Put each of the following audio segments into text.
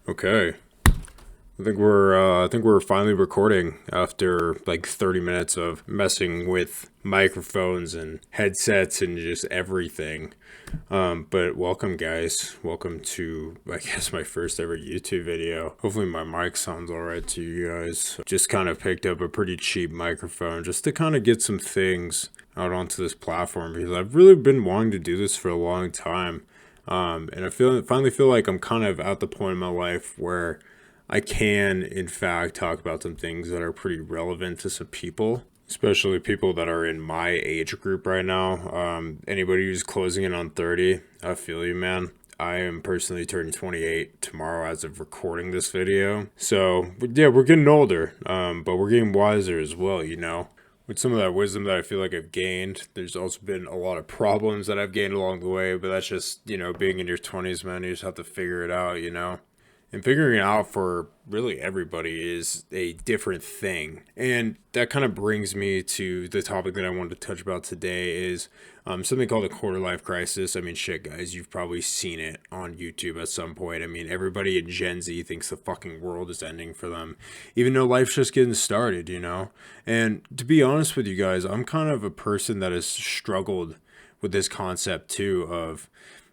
Okay. I think we're finally recording after like 30 minutes of messing with microphones and headsets and just everything. But welcome guys. Welcome to I guess my first ever YouTube video. Hopefully my mic sounds alright to you guys. Just kind of picked up a pretty cheap microphone just to kind of get some things out onto this platform because I've really been wanting to do this for a long time. And finally feel like I'm kind of at the point in my life where I can, in fact, talk about some things that are pretty relevant to some people, especially people that are in my age group right now. Anybody who's closing in on 30, I feel you, man. I am personally turning 28 tomorrow as of recording this video. So, yeah, we're getting older, but we're getting wiser as well, you know. With some of that wisdom that I feel like I've gained, there's also been a lot of problems that I've gained along the way, but that's just, being in your 20s, man. You just have to figure it out, you know? And figuring it out for really everybody is a different thing. And that kind of brings me to the topic that I wanted to touch about today is something called a quarter life crisis. I mean, shit, guys, you've probably seen it on YouTube at some point. I mean, everybody in Gen Z thinks the fucking world is ending for them, even though life's just getting started, you know? And to be honest with you guys, I'm kind of a person that has struggled with this concept too of,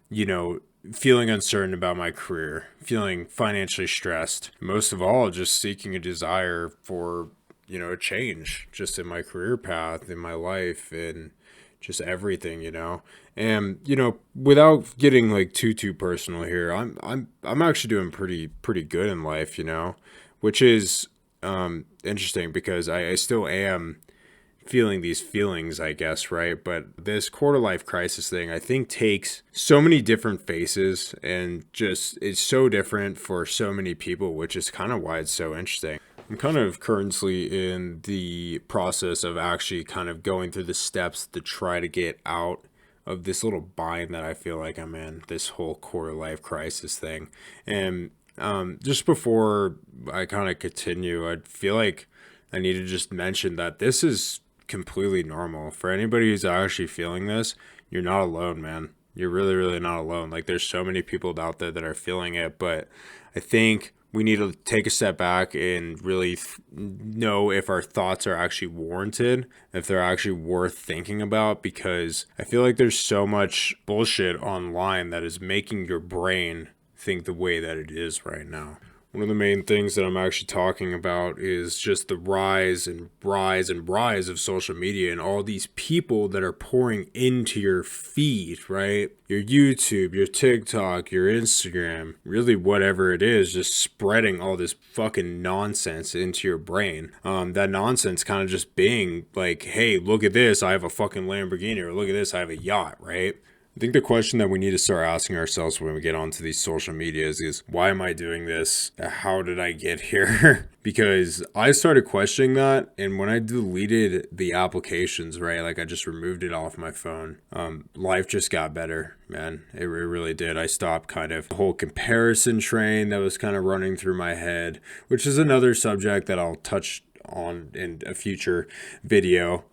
you know, feeling uncertain about my career, feeling financially stressed, most of all, just seeking a desire for, a change just in my career path, in my life, and just everything, you know. And, without getting like too personal here, I'm actually doing pretty good in life, you know, which is interesting because I still am feeling these feelings, I guess, right? But this quarter life crisis thing, I think, takes so many different faces and just it's so different for so many people, which is kind of why it's so interesting. I'm kind of currently in the process of actually kind of going through the steps to try to get out of this little bind that I feel like I'm in, this whole quarter life crisis thing. And just before I kind of continue, I feel like I need to just mention that this is completely normal. For anybody who's actually feeling this, you're not alone, man. You're really not alone. Like there's so many people out there that are feeling it, but I think we need to take a step back and really know if our thoughts are actually warranted, if they're actually worth thinking about, because I feel like there's so much bullshit online that is making your brain think the way that it is right now. One of the main things that I'm actually talking about is just the rise of social media and all these people that are pouring into your feed, right? Your YouTube, your TikTok, your Instagram, really whatever it is, just spreading all this fucking nonsense into your brain. That nonsense kind of just being like, hey, look at this, I have a fucking Lamborghini, or look at this, I have a yacht, right? I think the question that we need to start asking ourselves when we get onto these social medias is, why am I doing this? How did I get here? Because I started questioning that, and when I deleted the applications, right, like I just removed it off my phone, life just got better, man. It really did. I stopped kind of the whole comparison train that was kind of running through my head, which is another subject that I'll touch on in a future video.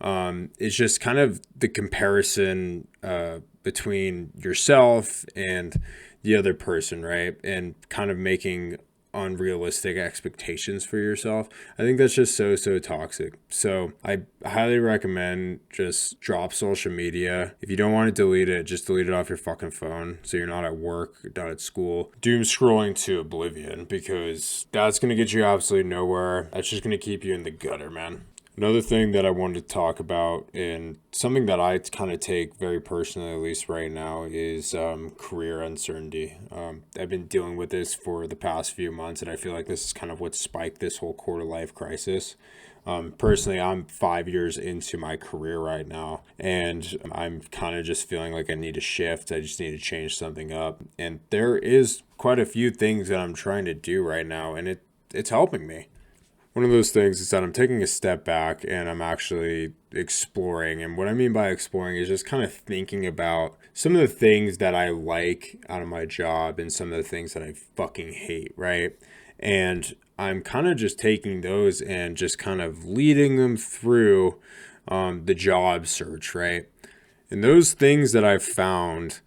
It's just kind of the comparison between yourself and the other person, right? And kind of making unrealistic expectations for yourself. I think that's just so toxic. So I highly recommend just drop social media. If you don't want to delete it, just delete it off your fucking phone so you're not at work, not at school. Doom scrolling to oblivion, because that's going to get you absolutely nowhere. That's just going to keep you in the gutter, man. Another thing that I wanted to talk about, and something that I kind of take very personally, at least right now, is career uncertainty. I've been dealing with this for the past few months, and I feel like this is kind of what spiked this whole quarter life crisis. Personally, I'm 5 years into my career right now, and I'm kind of just feeling like I need to shift. I just need to change something up. And there is quite a few things that I'm trying to do right now, and it's helping me. One of those things is that I'm taking a step back and I'm actually exploring. And what I mean by exploring is just kind of thinking about some of the things that I like out of my job and some of the things that I fucking hate, right? And I'm kind of just taking those and just kind of leading them through the job search, right? And those things that I've found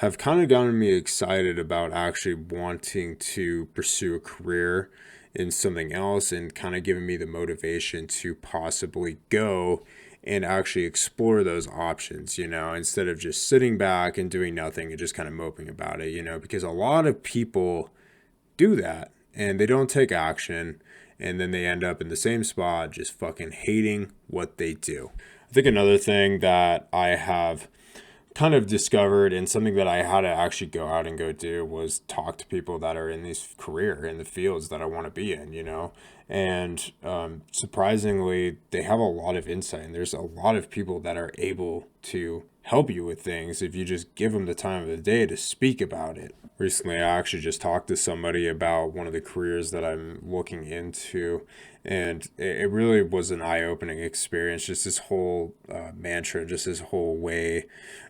have kind of gotten me excited about actually wanting to pursue a career in something else and kind of giving me the motivation to possibly go and actually explore those options, instead of just sitting back and doing nothing and just kind of moping about it, because a lot of people do that and they don't take action and then they end up in the same spot just fucking hating what they do. I think another thing that I have kind of discovered and something that I had to actually go out and go do was talk to people that are in these career in the fields that I want to be in, and surprisingly they have a lot of insight, and there's a lot of people that are able to help you with things if you just give them the time of the day to speak about it. Recently, I actually just talked to somebody about one of the careers that I'm looking into, and it really was an eye-opening experience. Just this whole mantra, just this whole way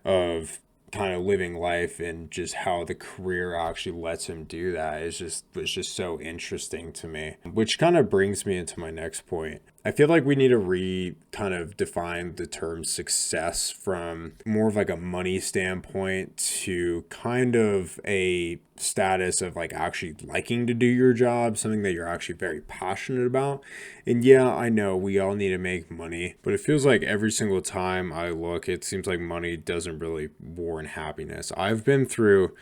of kind of living life, and just how the career actually lets him do that is just was just so interesting to me. Which kind of brings me into my next point. I feel like we need to kind of define the term success from more of like a money standpoint to kind of a status of like actually liking to do your job, something that you're actually very passionate about. And yeah, I know we all need to make money, but it feels like every single time I look, it seems like money doesn't really warrant happiness. I've been through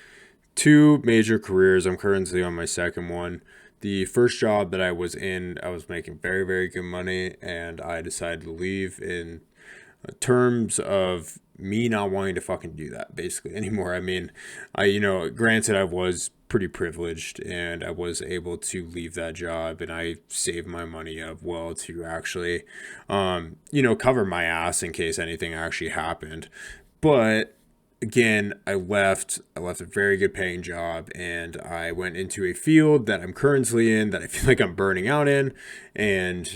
two major careers. I'm currently on my second one. The first job that I was in, I was making very, very good money, and I decided to leave in terms of me not wanting to fucking do that basically anymore. I mean, granted, I was pretty privileged and I was able to leave that job, and I saved my money up well to actually, cover my ass in case anything actually happened. But again, I left a very good paying job, and I went into a field that I'm currently in that I feel like I'm burning out in. And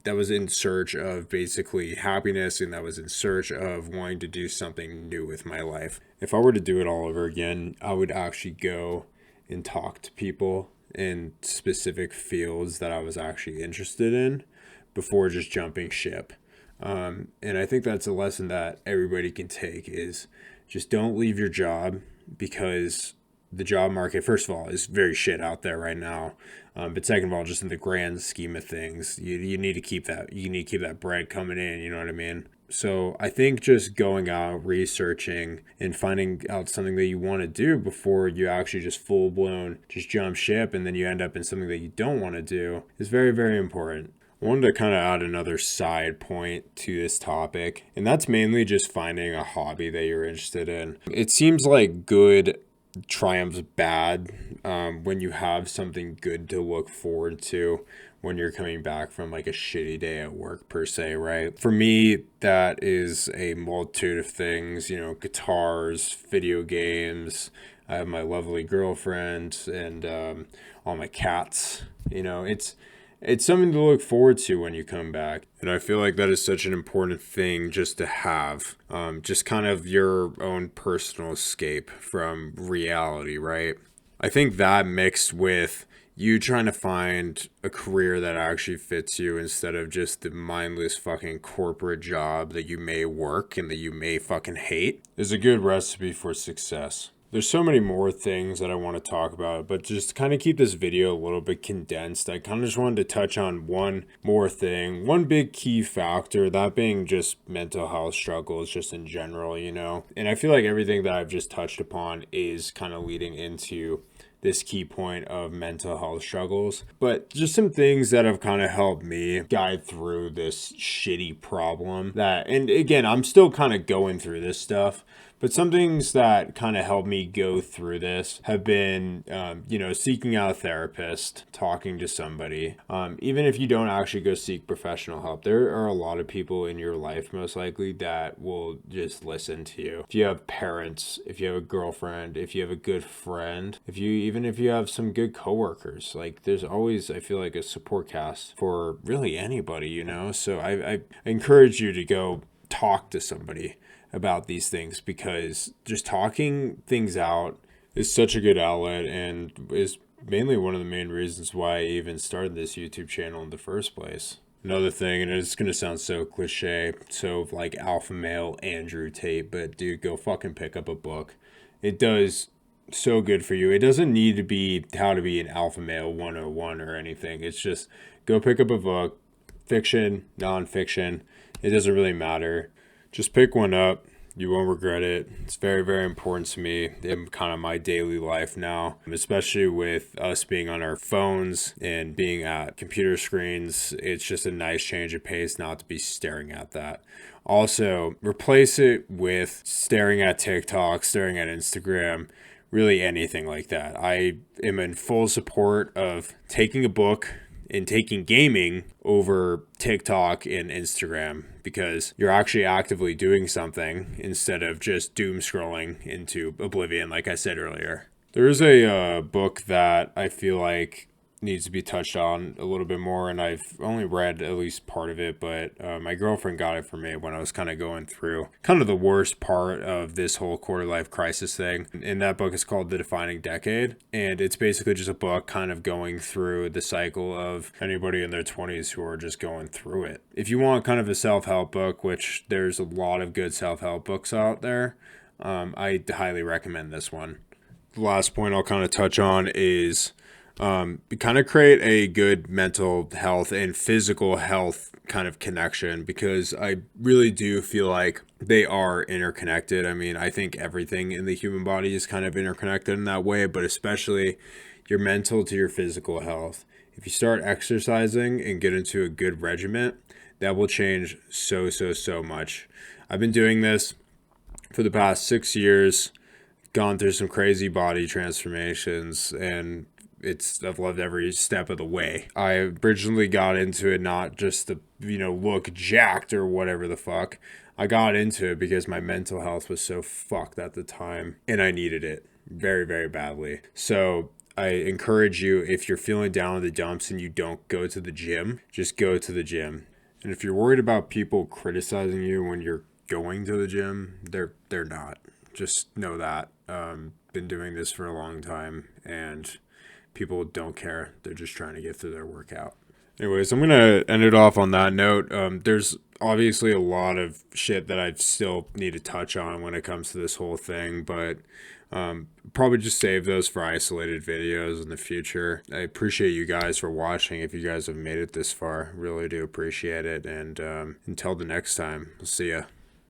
that was in search of basically happiness, and that was in search of wanting to do something new with my life. If I were to do it all over again, I would actually go and talk to people in specific fields that I was actually interested in before just jumping ship. And I think that's a lesson that everybody can take is just don't leave your job, because the job market, first of all, is very shit out there right now. But second of all, just in the grand scheme of things, you need to keep that, you need to keep that bread coming in, you know what I mean? So I think just going out, researching, and finding out something that you want to do before you actually just full blown just jump ship and then you end up in something that you don't want to do is very, very important. I wanted to kind of add another side point to this topic, and that's mainly just finding a hobby that you're interested in. It seems like good triumphs bad when you have something good to look forward to when you're coming back from like a shitty day at work per se, right? For me, that is a multitude of things, guitars, video games. I have my lovely girlfriend and all my cats. It's something to look forward to when you come back. And I feel like that is such an important thing just to have. Just kind of your own personal escape from reality, right? I think that mixed with you trying to find a career that actually fits you instead of just the mindless fucking corporate job that you may work and that you may fucking hate is a good recipe for success. There's so many more things that I want to talk about, but just to kind of keep this video a little bit condensed, I kind of just wanted to touch on one more thing, one big key factor, that being just mental health struggles just in general, And I feel like everything that I've just touched upon is kind of leading into this key point of mental health struggles, but just some things that have kind of helped me guide through this shitty problem and again, I'm still kind of going through this stuff, but some things that kind of helped me go through this have been, seeking out a therapist, talking to somebody. Even if you don't actually go seek professional help, there are a lot of people in your life, most likely, that will just listen to you. If you have parents, if you have a girlfriend, if you have a good friend, even if you have some good coworkers, like there's always, I feel like, a support cast for really anybody, So I encourage you to go talk to somebody about these things, because just talking things out is such a good outlet and is mainly one of the main reasons why I even started this YouTube channel in the first place. Another thing, and it's going to sound so cliche, so like alpha male Andrew Tate, but dude, go fucking pick up a book It does so good for you. It doesn't need to be how to be an alpha male 101 or anything. It's just go pick up a book, fiction, nonfiction. It doesn't really matter. Just pick one up. You won't regret it. It's very, very important to me in kind of my daily life now, especially with us being on our phones and being at computer screens. It's just a nice change of pace not to be staring at that. Also, replace it with staring at TikTok, staring at Instagram, really anything like that. I am in full support of taking a book and taking gaming over TikTok and Instagram because you're actually actively doing something instead of just doom scrolling into oblivion, like I said earlier. There is a book that I feel like needs to be touched on a little bit more, and I've only read at least part of it, but my girlfriend got it for me when I was kind of going through kind of the worst part of this whole quarter life crisis thing. And that book is called The Defining Decade, and it's basically just a book kind of going through the cycle of anybody in their 20s who are just going through it. If you want kind of a self-help book, which there's a lot of good self-help books out there, I highly recommend this one. The last point I'll kind of touch on is kind of create a good mental health and physical health kind of connection, because I really do feel like they are interconnected. I mean, I think everything in the human body is kind of interconnected in that way, but especially your mental to your physical health. If you start exercising and get into a good regimen, that will change so much. I've been doing this for the past 6 years, gone through some crazy body transformations, and I've loved every step of the way. I originally got into it not just to, look jacked or whatever the fuck. I got into it because my mental health was so fucked at the time and I needed it very, very badly. So I encourage you, if you're feeling down in the dumps and you don't go to the gym, just go to the gym. And if you're worried about people criticizing you when you're going to the gym, they're not. Just know that. Been doing this for a long time, and people don't care. They're just trying to get through their workout. Anyways, I'm going to end it off on that note. There's obviously a lot of shit that I still need to touch on when it comes to this whole thing, but probably just save those for isolated videos in the future. I appreciate you guys for watching. If you guys have made it this far, really do appreciate it. And until the next time, we'll see ya.